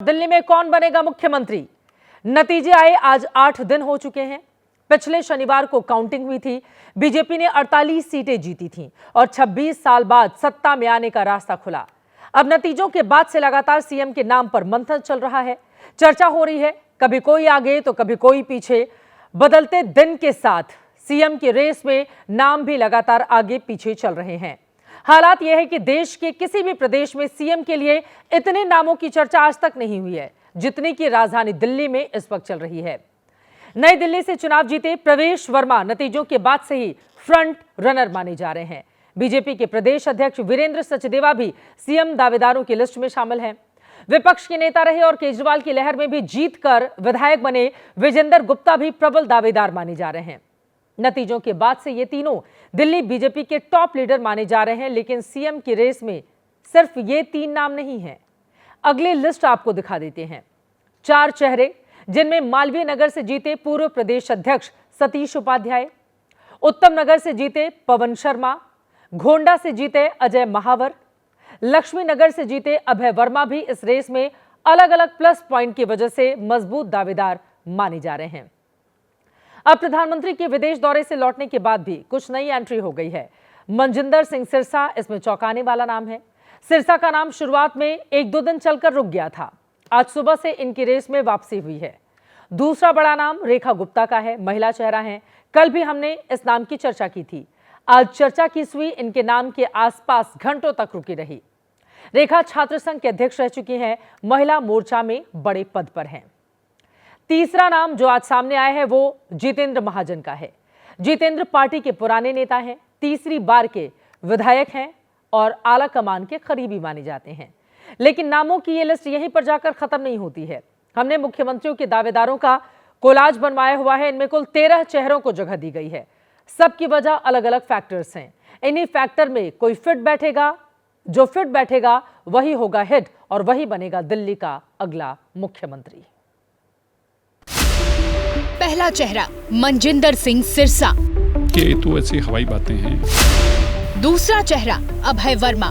दिल्ली में कौन बनेगा मुख्यमंत्री? नतीजे आए आज 8 दिन हो चुके हैं। पिछले शनिवार को काउंटिंग हुई थी। बीजेपी ने 48 सीटें जीती थीं और 26 साल बाद सत्ता में आने का रास्ता खुला। अब नतीजों के बाद से लगातार सीएम के नाम पर मंथन चल रहा है। चर्चा हो रही है, कभी कोई आगे तो कभी कोई पीछे। बदलते दिन के साथ सीएम की रेस में नाम भी लगातार आगे पीछे चल रहे हैं। हालात यह है कि देश के किसी भी प्रदेश में सीएम के लिए इतने नामों की चर्चा आज तक नहीं हुई है जितनी की राजधानी दिल्ली में इस वक्त चल रही है। नई दिल्ली से चुनाव जीते प्रवेश वर्मा नतीजों के बाद से ही फ्रंट रनर माने जा रहे हैं। बीजेपी के प्रदेश अध्यक्ष वीरेंद्र सचदेवा भी सीएम दावेदारों की लिस्ट में शामिल हैं। विपक्ष के नेता रहे और केजरीवाल की लहर में भी जीतकर विधायक बने विजेंद्र गुप्ता भी प्रबल दावेदार माने जा रहे हैं। नतीजों के बाद से ये तीनों दिल्ली बीजेपी के टॉप लीडर माने जा रहे हैं, लेकिन सीएम की रेस में सिर्फ ये 3 नाम नहीं हैं। अगली लिस्ट आपको दिखा देते हैं। 4 चेहरे, जिनमें मालवीय नगर से जीते पूर्व प्रदेश अध्यक्ष सतीश उपाध्याय, उत्तम नगर से जीते पवन शर्मा, गोंडा से जीते अजय महावर, लक्ष्मी नगर से जीते अभय वर्मा भी इस रेस में अलग अलग प्लस पॉइंट की वजह से मजबूत दावेदार माने जा रहे हैं। अब प्रधानमंत्री के विदेश दौरे से लौटने के बाद भी कुछ नई एंट्री हो गई है। मनजिंदर सिंह सिरसा इसमें चौंकाने वाला नाम है। सिरसा का नाम शुरुआत में 1-2 दिन चलकर रुक गया था। आज सुबह से इनकी रेस में वापसी हुई है। दूसरा बड़ा नाम रेखा गुप्ता का है, महिला चेहरा है। कल भी हमने इस नाम की चर्चा की थी। आज चर्चा की सुई इनके नाम के आसपास घंटों तक रुकी रही। रेखा छात्र संघ के अध्यक्ष रह चुकी हैं, महिला मोर्चा में बड़े पद पर हैं। तीसरा नाम जो आज सामने आया है वो जितेंद्र महाजन का है। जितेंद्र पार्टी के पुराने नेता हैं, तीसरी बार के विधायक हैं और आला कमान के करीबी माने जाते हैं। लेकिन नामों की ये लिस्ट यहीं पर जाकर खत्म नहीं होती है। हमने मुख्यमंत्रियों के दावेदारों का कोलाज बनवाया हुआ है। इनमें कुल 13 चेहरों को जगह दी गई है। सबकी वजह अलग अलग फैक्टर्स हैं। इन्हीं फैक्टर में कोई फिट बैठेगा, जो फिट बैठेगा वही होगा हिट और वही बनेगा दिल्ली का अगला मुख्यमंत्री। पहला चेहरा मनजिंदर सिंह सिरसा। ये तो ऐसी हवाई बातें हैं। दूसरा चेहरा अभय वर्मा।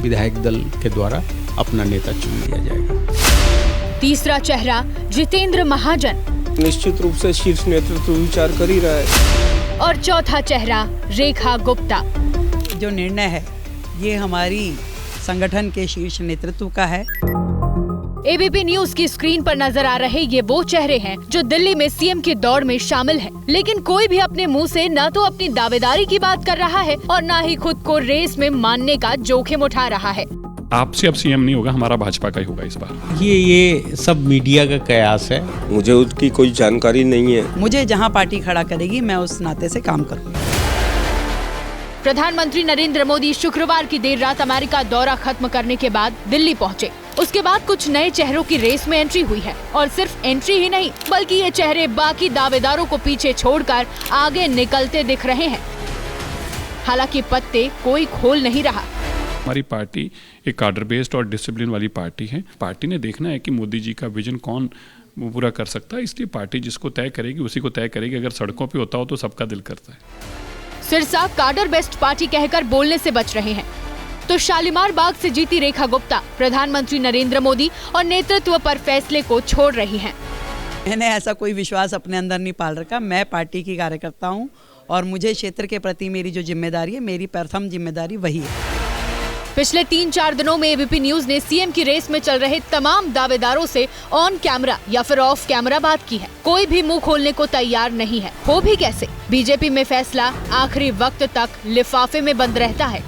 विधायक दल के द्वारा अपना नेता चुन लिया जाएगा। तीसरा चेहरा जितेंद्र महाजन। निश्चित रूप से शीर्ष नेतृत्व विचार कर ही रहा है। और चौथा चेहरा रेखा गुप्ता। जो निर्णय है ये हमारी संगठन के शीर्ष नेतृत्व का है। एबीपी न्यूज की स्क्रीन पर नजर आ रहे ये वो चेहरे हैं जो दिल्ली में सीएम की दौड़ में शामिल हैं। लेकिन कोई भी अपने मुंह से न तो अपनी दावेदारी की बात कर रहा है और न ही खुद को रेस में मानने का जोखिम उठा रहा है। आपसे अब सीएम नहीं होगा, हमारा भाजपा का ही होगा इस बार। ये सब मीडिया का कयास है। मुझे उसकी कोई जानकारी नहीं है। मुझे जहां पार्टी खड़ा करेगी मैं उस नाते से काम करूंगा। प्रधानमंत्री नरेंद्र मोदी शुक्रवार की देर रात अमेरिका दौरा खत्म करने के बाद दिल्ली पहुंचे। उसके बाद कुछ नए चेहरों की रेस में एंट्री हुई है और सिर्फ एंट्री ही नहीं बल्कि ये चेहरे बाकी दावेदारों को पीछे छोड़कर आगे निकलते दिख रहे हैं। हालांकि पत्ते कोई खोल नहीं रहा। हमारी पार्टी एक कार्डर बेस्ड और डिसिप्लिन वाली पार्टी है। पार्टी ने देखना है कि मोदी जी का विजन कौन पूरा कर सकता है, इसलिए पार्टी जिसको तय करेगी उसी को तय करेगी। अगर सड़कों पे होता हो तो सबका दिल करता है। सिरसा कार्डर बेस्ट पार्टी कहकर बोलने से बच रहे हैं तो शालीमार बाग से जीती रेखा गुप्ता प्रधानमंत्री नरेंद्र मोदी और नेतृत्व पर फैसले को छोड़ रही हैं। मैंने ऐसा कोई विश्वास अपने अंदर नहीं पाल रखा। मैं पार्टी की कार्यकर्ता हूं और मुझे क्षेत्र के प्रति मेरी जो जिम्मेदारी है, मेरी प्रथम जिम्मेदारी वही है। पिछले 3-4 दिनों में एबीपी न्यूज ने सीएम की रेस में चल रहे तमाम दावेदारों से ऑन कैमरा या फिर ऑफ कैमरा बात की है। कोई भी मुंह खोलने को तैयार नहीं है। हो भी कैसे? बीजेपी में फैसला आखिरी वक्त तक लिफाफे में बंद रहता है।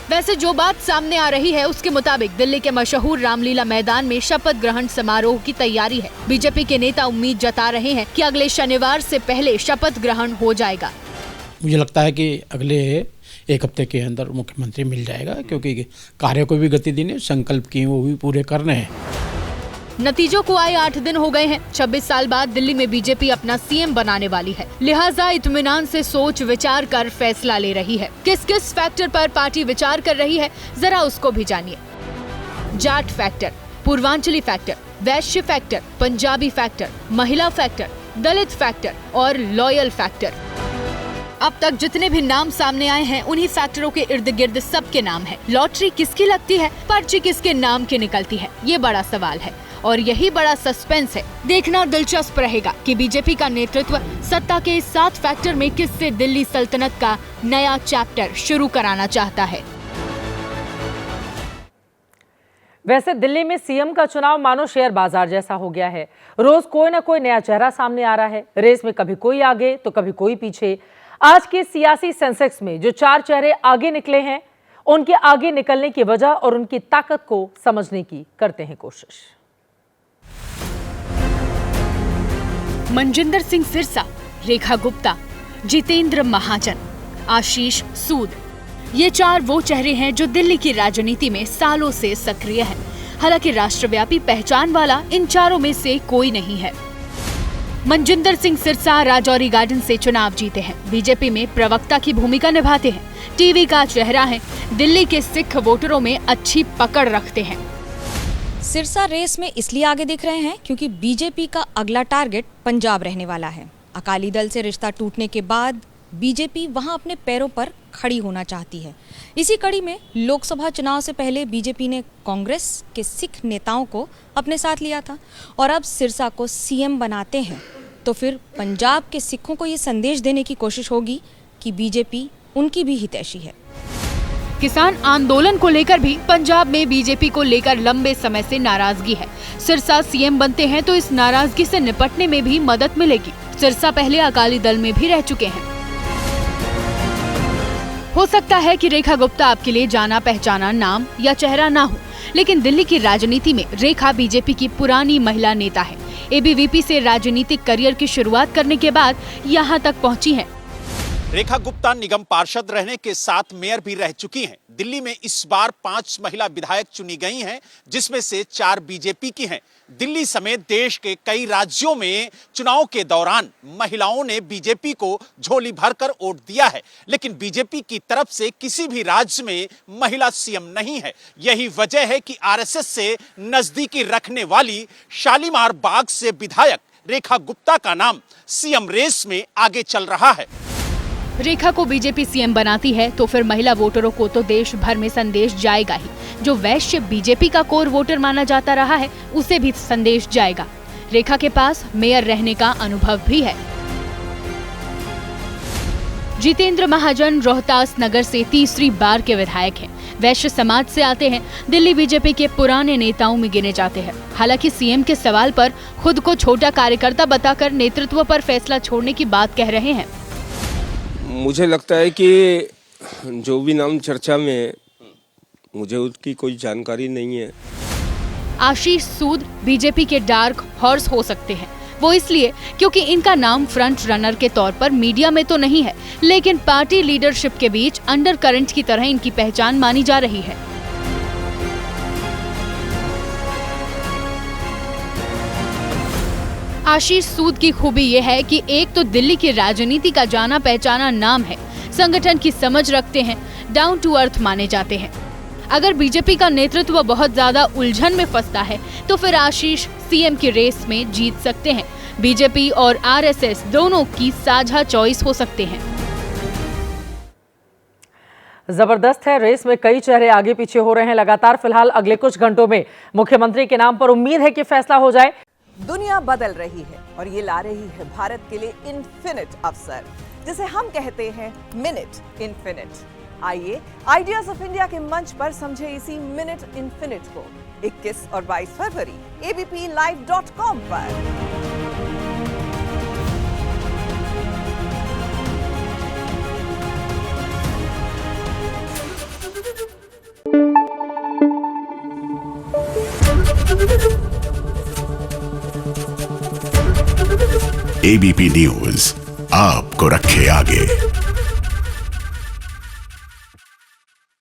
वैसे जो बात सामने आ रही है उसके मुताबिक दिल्ली के मशहूर रामलीला मैदान में शपथ ग्रहण समारोह की तैयारी है। बीजेपी के नेता उम्मीद जता रहे हैं कि अगले शनिवार से पहले शपथ ग्रहण हो जाएगा। मुझे लगता है कि अगले 1 हफ्ते के अंदर मुख्यमंत्री मिल जाएगा, क्योंकि कार्य को भी गति देने, संकल्प किए वो भी पूरे करने हैं। नतीजों को आए 8 दिन हो गए हैं। 26 साल बाद दिल्ली में बीजेपी अपना सीएम बनाने वाली है, लिहाजा इत्मीनान से सोच विचार कर फैसला ले रही है। किस किस फैक्टर पर पार्टी विचार कर रही है जरा उसको भी जानिए। जाट फैक्टर, पूर्वांचली फैक्टर, वैश्य फैक्टर, पंजाबी फैक्टर, महिला फैक्टर, दलित फैक्टर और लॉयल फैक्टर। अब तक जितने भी नाम सामने आए हैं उन्हीं फैक्टरों के इर्द गिर्द सबके नाम है। लॉटरी किसकी लगती है, पर्ची किसके नाम की निकलती है, ये बड़ा सवाल है और यही बड़ा सस्पेंस है। देखना दिलचस्प रहेगा कि बीजेपी का नेतृत्व सत्ता के इस 7 फैक्टर में किससे दिल्ली सल्तनत का नया चैप्टर शुरू कराना चाहता है। वैसे दिल्ली में सीएम का चुनाव मानो शेयर बाजार जैसा हो गया है। रोज कोई ना कोई नया चेहरा सामने आ रहा है। रेस में कभी कोई आगे तो कभी कोई पीछे। आज के सियासी सेंसेक्स में जो 4 चेहरे आगे निकले हैं, उनके आगे निकलने की वजह और उनकी ताकत को समझने की करते हैं कोशिश। मनजिंदर सिंह सिरसा, रेखा गुप्ता, जितेंद्र महाजन, आशीष सूद, ये 4 वो चेहरे हैं जो दिल्ली की राजनीति में सालों से सक्रिय हैं। हालांकि राष्ट्रव्यापी पहचान वाला इन चारों में से कोई नहीं है। मनजिंदर सिंह सिरसा राजौरी गार्डन से चुनाव जीते हैं। बीजेपी में प्रवक्ता की भूमिका निभाते हैं। टीवी का चेहरा है। दिल्ली के सिख वोटरों में अच्छी पकड़ रखते हैं। सिरसा रेस में इसलिए आगे दिख रहे हैं क्योंकि बीजेपी का अगला टारगेट पंजाब रहने वाला है। अकाली दल से रिश्ता टूटने के बाद बीजेपी वहां अपने पैरों पर खड़ी होना चाहती है। इसी कड़ी में लोकसभा चुनाव से पहले बीजेपी ने कांग्रेस के सिख नेताओं को अपने साथ लिया था और अब सिरसा को सीएम बनाते हैं तो फिर पंजाब के सिखों को ये संदेश देने की कोशिश होगी कि बीजेपी उनकी भी हितैषी है। किसान आंदोलन को लेकर भी पंजाब में बीजेपी को लेकर लंबे समय से नाराजगी है। सिरसा सीएम बनते हैं तो इस नाराजगी से निपटने में भी मदद मिलेगी। सिरसा पहले अकाली दल में भी रह चुके हैं। हो सकता है कि रेखा गुप्ता आपके लिए जाना पहचाना नाम या चेहरा ना हो, लेकिन दिल्ली की राजनीति में रेखा बीजेपी की पुरानी महिला नेता है। एबीवीपी से राजनीतिक करियर की शुरुआत करने के बाद यहाँ तक पहुँची है। रेखा गुप्ता निगम पार्षद रहने के साथ मेयर भी रह चुकी हैं। दिल्ली में इस बार 5 महिला विधायक चुनी गई हैं, जिसमें से 4 बीजेपी की हैं। दिल्ली समेत देश के कई राज्यों में चुनाव के दौरान महिलाओं ने बीजेपी को झोली भरकर वोट दिया है, लेकिन बीजेपी की तरफ से किसी भी राज्य में महिला सीएम नहीं है। यही वजह है कि आरएसएस से नजदीकी रखने वाली शालीमार बाग से विधायक रेखा गुप्ता का नाम सीएम रेस में आगे चल रहा है। रेखा को बीजेपी सीएम बनाती है तो फिर महिला वोटरों को तो देश भर में संदेश जाएगा ही। जो वैश्य बीजेपी का कोर वोटर माना जाता रहा है, उसे भी संदेश जाएगा। रेखा के पास मेयर रहने का अनुभव भी है। जितेंद्र महाजन रोहतास नगर से तीसरी बार के विधायक हैं। वैश्य समाज से आते हैं। दिल्ली बीजेपी के पुराने नेताओं में गिने जाते हैं। हालांकि सीएम के सवाल पर खुद को छोटा कार्यकर्ता बताकर नेतृत्व पर फैसला छोड़ने की बात कह रहे हैं। मुझे लगता है कि जो भी नाम चर्चा में, मुझे उसकी कोई जानकारी नहीं है। आशीष सूद बीजेपी के डार्क हॉर्स हो सकते हैं। वो इसलिए क्योंकि इनका नाम फ्रंट रनर के तौर पर मीडिया में तो नहीं है, लेकिन पार्टी लीडरशिप के बीच अंडर करंट की तरह इनकी पहचान मानी जा रही है। आशीष सूद की खूबी यह है कि एक तो दिल्ली की राजनीति का जाना पहचाना नाम है, संगठन की समझ रखते हैं, डाउन टू अर्थ माने जाते हैं। अगर बीजेपी का नेतृत्व बहुत ज्यादा उलझन में फंसता है तो फिर आशीष सीएम की रेस में जीत सकते हैं। बीजेपी और आरएसएस दोनों की साझा चॉइस हो सकते हैं। जबरदस्त है। रेस में कई चेहरे आगे पीछे हो रहे हैं लगातार। फिलहाल अगले कुछ घंटों में मुख्यमंत्री के नाम पर उम्मीद है कि फैसला हो जाए। दुनिया बदल रही है और ये ला रही है भारत के लिए इन्फिनिट अवसर, जिसे हम कहते हैं मिनट इन्फिनिट। आइए आइडियाज ऑफ इंडिया के मंच पर समझे इसी मिनट इन्फिनिट को 21 और 22 फरवरी abplive.com पर। एबीपी न्यूज आपको रखे आगे।